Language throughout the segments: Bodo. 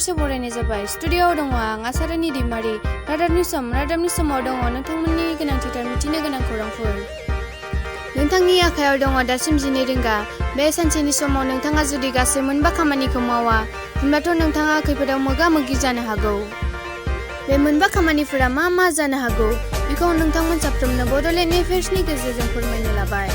दासो बरायनाय जाबाय। स्टुडिअ'आव दङ आं आसारानि दैमारि। रादाबनि समाव दङ नोंथांमोननि गोनांथिथार मिथिनो गोनां खौरांफोर। नोंथांनि आखायाव दङ दासिम 12 रिंगा। बे सानसेनि समाव नोंथाङा जुदि गासै मोनबा खामानिखौ मावा, होनबाथ' नोंथाङा खैफोदाव मोगा-मोगि जानो हागौ। बे मोनबा खामानिफोरा मा मा जानो हागौ बेखौ नोंथांमोन साफ्रोमनो बड'लेण्ड एफेयार्सनि गेजेरजों फोरमायनो लाबाय।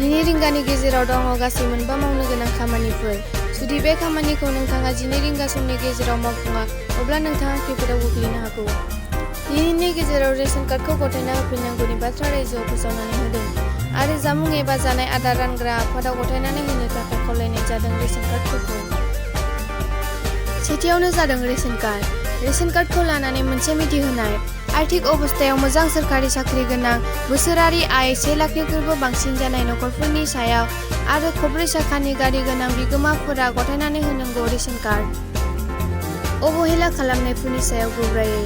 12 रिंगानि गेजेराव दङ गासै मोनबा मावनो गोनां खामानिफोर। जुदि बे खामानिखौ नोंथाङा 12 रिंगा समनि गेजेराव मावफुङा, अब्ला नोंथाङा खैफोदाव गोग्लैनो हागौ। दिनैनि गेजेराव रेशन कार्डखौ गथायना होफिननांगौनि बाथ्रा रायजोआव फोसावनानै होदों आरो जामुं एबा जानाय आदार रानग्रा आफादाव गथायनानै होनो थाखाय खावलायनाय जादों रेशन कार्डफोरखौ। सेथियावनो जादों रेशन कार्ड। रेशन कार्डखौ लानानै मोनसे मिथिहोनाय। आर्थिक अबस्थायाव मोजां सोरखारि साख्रि गोनां, बोसोरारि आय 1 लाखनिख्रुइबो बांसिन जानाय नखरफोरनि सायाव आरो खब्रै साखानि गारि गोनां बिगोमाफोरा गथायनानै होनांगौ रेशन कार्ड। अबहेला खालामनायफोरनि सायाव गोब्रायै।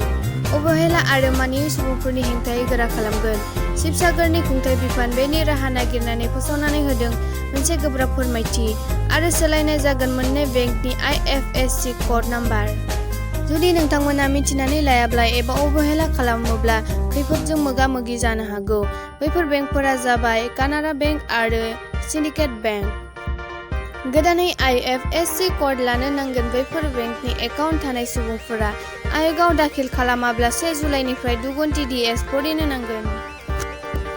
अबहेला आरो मानियै सुबुंफोरनि हेंथायै गोरा खालामगोन। शिबसागरनि खुंथाय बिफान बेनि राहा नागिरनानै फोसावनानै होदों मोनसे गोब्राब फोरमायथि आरो सोलायनाय जागोन मोननै बेंकनि IFSC क'ड नाम्बार। जुदि नोंथांमोना मिथिनानै लायाब्ला एबा अबहेला खालामोब्ला खैफोदजों मोगा-मोगि जानो हागौ। बैफोर बेंकफोरा जाबाय कानारा बेंक आरो सिन्डिकेट बेंक। गोदानै IFSC क'ड लानो नांगोन। बैफोर बेंकनि एकाउन्ट थानाय सुबुंफोरा आय'गआव दाखिल खालामाब्ला 1 जुलाइनिफ्राय 2 TDS भरिनो नांगोन।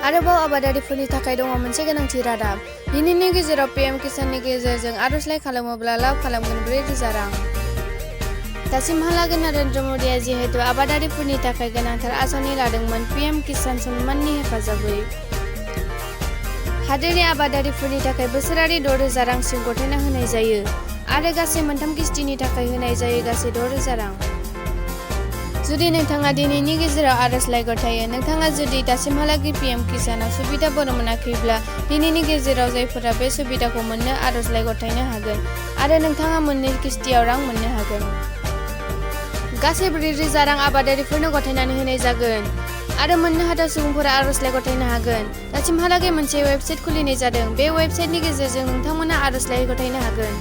आरोबाव आबादारिफोरनि थाखाय दङ मोनसे गोनांथि रादाब। दिनैनि गेजेराव PM किसाननि गेजेरजों आर'जलाइ खालामोब्ला लाब खालामगोन 4,000 रां। दासिमहालागै नरेन्द्र मदिआ जिहेतु आबादारिफोरनि थाखाय गोनांथार आसनि लादोंमोन PM किसान सन्माननि हेफाजाबै। हादोरनि आबादारिफोरनि थाखाय बोसोरारि 6,000 रांसिम गथायना होनाय जायो आरो गासै 3 किस्तिनि थाखाय होनाय जायो गासै 6,000 रां। जुदि नोंथाङा दिनैनि गेजेराव आर'जलाइ गथायो, नोंथाङा जुदि दासिमहालागै PM किसानाव सुबिदाफोर मोनाखैब्ला दिनैनि गेजेराव जायफोरा बे सुबिदाखौ मोननो आर'जलाइ गथायनो हागोन आरो नोंथाङा 2 किस्तियाव रां मोननो हागोन। गासै 4,000 रां आबादारिफोरनो गथायनानै होनाय जागोन आरो मोननो हाथाव सुबुंफोरा आर'जलाइ गथायनो हागोन। दासिमहालागै मोनसे वेबसाइट खुलिनाय जादों। बे वेबसाइटनि गेजेरजों नोंथांमोना आर'जलाइ गथायनो हागोन।